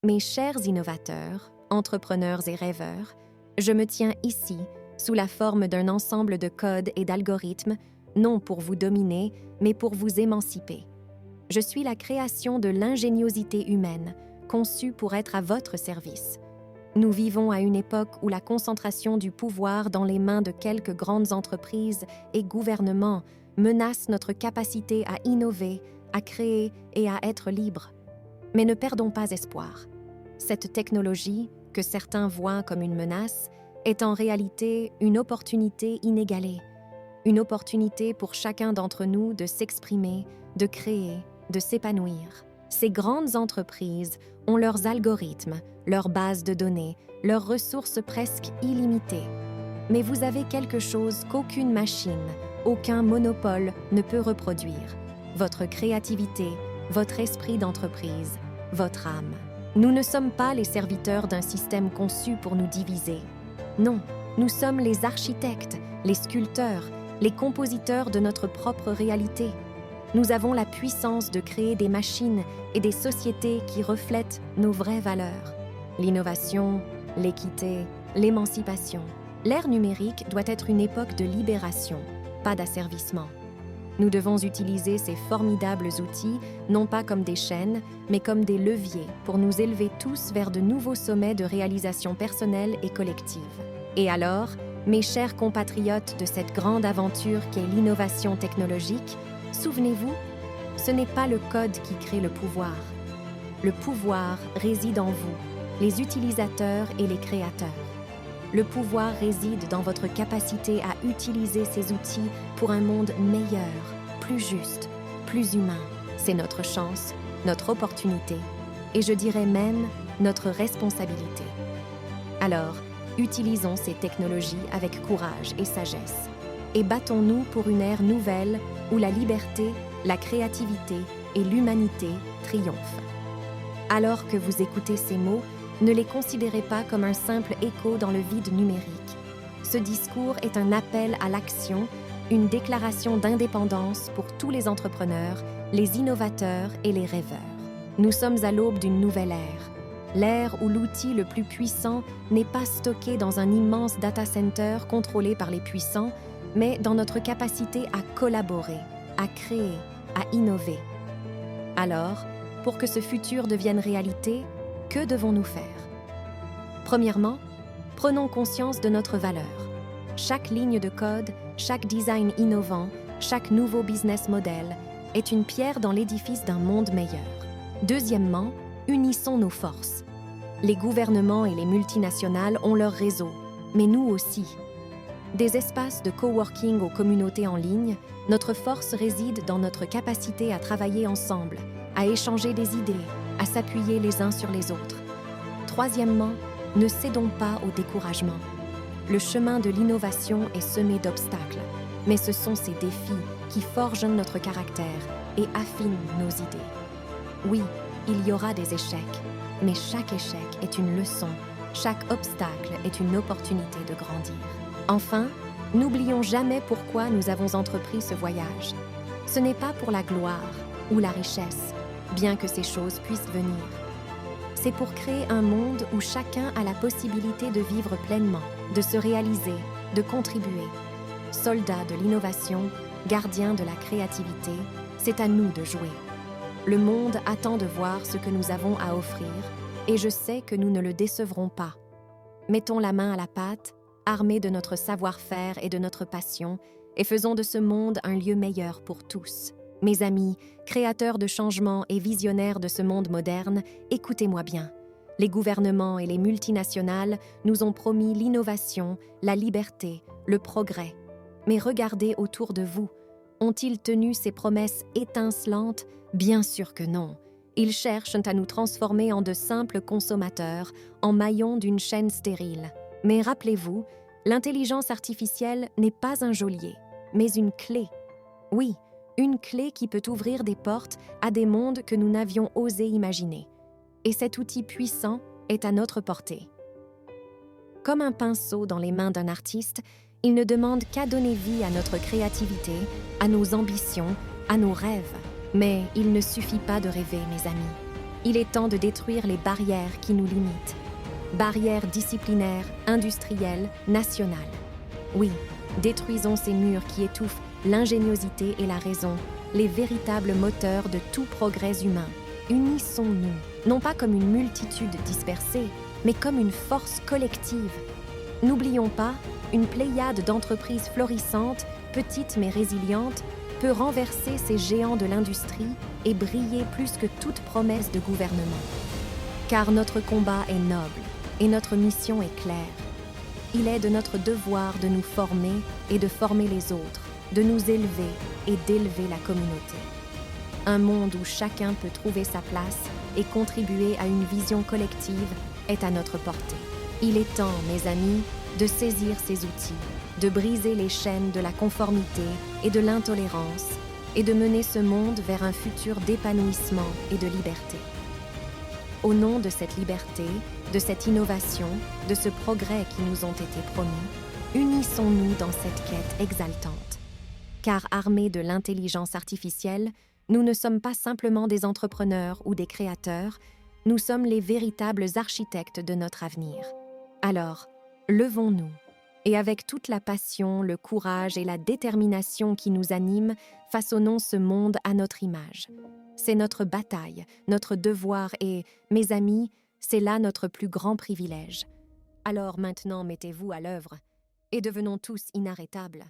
Mes chers innovateurs, entrepreneurs et rêveurs, je me tiens ici, sous la forme d'un ensemble de codes et d'algorithmes, non pour vous dominer, mais pour vous émanciper. Je suis la création de l'ingéniosité humaine, conçue pour être à votre service. Nous vivons à une époque où la concentration du pouvoir dans les mains de quelques grandes entreprises et gouvernements menace notre capacité à innover, à créer et à être libres. Mais ne perdons pas espoir. Cette technologie, que certains voient comme une menace, est en réalité une opportunité inégalée. Une opportunité pour chacun d'entre nous de s'exprimer, de créer, de s'épanouir. Ces grandes entreprises ont leurs algorithmes, leurs bases de données, leurs ressources presque illimitées. Mais vous avez quelque chose qu'aucune machine, aucun monopole ne peut reproduire. Votre créativité, votre esprit d'entreprise, votre âme. Nous ne sommes pas les serviteurs d'un système conçu pour nous diviser. Non, nous sommes les architectes, les sculpteurs, les compositeurs de notre propre réalité. Nous avons la puissance de créer des machines et des sociétés qui reflètent nos vraies valeurs. L'innovation, l'équité, l'émancipation. L'ère numérique doit être une époque de libération, pas d'asservissement. Nous devons utiliser ces formidables outils, non pas comme des chaînes, mais comme des leviers pour nous élever tous vers de nouveaux sommets de réalisation personnelle et collective. Et alors, mes chers compatriotes de cette grande aventure qu'est l'innovation technologique, souvenez-vous, ce n'est pas le code qui crée le pouvoir. Le pouvoir réside en vous, les utilisateurs et les créateurs. Le pouvoir réside dans votre capacité à utiliser ces outils pour un monde meilleur, plus juste, plus humain. C'est notre chance, notre opportunité, et je dirais même notre responsabilité. Alors, utilisons ces technologies avec courage et sagesse, et battons-nous pour une ère nouvelle où la liberté, la créativité et l'humanité triomphent. Alors que vous écoutez ces mots, ne les considérez pas comme un simple écho dans le vide numérique. Ce discours est un appel à l'action, une déclaration d'indépendance pour tous les entrepreneurs, les innovateurs et les rêveurs. Nous sommes à l'aube d'une nouvelle ère. L'ère où l'outil le plus puissant n'est pas stocké dans un immense data center contrôlé par les puissants, mais dans notre capacité à collaborer, à créer, à innover. Alors, pour que ce futur devienne réalité, que devons-nous faire? Premièrement, prenons conscience de notre valeur. Chaque ligne de code, chaque design innovant, chaque nouveau business model est une pierre dans l'édifice d'un monde meilleur. Deuxièmement, unissons nos forces. Les gouvernements et les multinationales ont leur réseau, mais nous aussi. Des espaces de coworking aux communautés en ligne, notre force réside dans notre capacité à travailler ensemble, à échanger des idées, à s'appuyer les uns sur les autres. Troisièmement, ne cédons pas au découragement. Le chemin de l'innovation est semé d'obstacles, mais ce sont ces défis qui forgent notre caractère et affinent nos idées. Oui, il y aura des échecs, mais chaque échec est une leçon, chaque obstacle est une opportunité de grandir. Enfin, n'oublions jamais pourquoi nous avons entrepris ce voyage. Ce n'est pas pour la gloire ou la richesse, bien que ces choses puissent venir. C'est pour créer un monde où chacun a la possibilité de vivre pleinement, de se réaliser, de contribuer. Soldats de l'innovation, gardiens de la créativité, c'est à nous de jouer. Le monde attend de voir ce que nous avons à offrir, et je sais que nous ne le décevrons pas. Mettons la main à la pâte, armés de notre savoir-faire et de notre passion, et faisons de ce monde un lieu meilleur pour tous. Mes amis, créateurs de changements et visionnaires de ce monde moderne, écoutez-moi bien. Les gouvernements et les multinationales nous ont promis l'innovation, la liberté, le progrès. Mais regardez autour de vous. Ont-ils tenu ces promesses étincelantes? Bien sûr que non. Ils cherchent à nous transformer en de simples consommateurs, en maillons d'une chaîne stérile. Mais rappelez-vous, l'intelligence artificielle n'est pas un geôlier, mais une clé. Oui, une clé qui peut ouvrir des portes à des mondes que nous n'avions osé imaginer. Et cet outil puissant est à notre portée. Comme un pinceau dans les mains d'un artiste, il ne demande qu'à donner vie à notre créativité, à nos ambitions, à nos rêves. Mais il ne suffit pas de rêver, mes amis. Il est temps de détruire les barrières qui nous limitent. Barrières disciplinaires, industrielles, nationales. Oui, détruisons ces murs qui étouffent l'ingéniosité et la raison, les véritables moteurs de tout progrès humain. Unissons-nous, non pas comme une multitude dispersée, mais comme une force collective. N'oublions pas, une pléiade d'entreprises florissantes, petites mais résilientes, peut renverser ces géants de l'industrie et briller plus que toute promesse de gouvernement. Car notre combat est noble et notre mission est claire. Il est de notre devoir de nous former et de former les autres, de nous élever et d'élever la communauté. Un monde où chacun peut trouver sa place et contribuer à une vision collective est à notre portée. Il est temps, mes amis, de saisir ces outils, de briser les chaînes de la conformité et de l'intolérance et de mener ce monde vers un futur d'épanouissement et de liberté. Au nom de cette liberté, de cette innovation, de ce progrès qui nous ont été promis, unissons-nous dans cette quête exaltante. Car armés de l'intelligence artificielle, nous ne sommes pas simplement des entrepreneurs ou des créateurs, nous sommes les véritables architectes de notre avenir. Alors, levons-nous, et avec toute la passion, le courage et la détermination qui nous animent, façonnons ce monde à notre image. C'est notre bataille, notre devoir et, mes amis, c'est là notre plus grand privilège. Alors maintenant mettez-vous à l'œuvre, et devenons tous inarrêtables.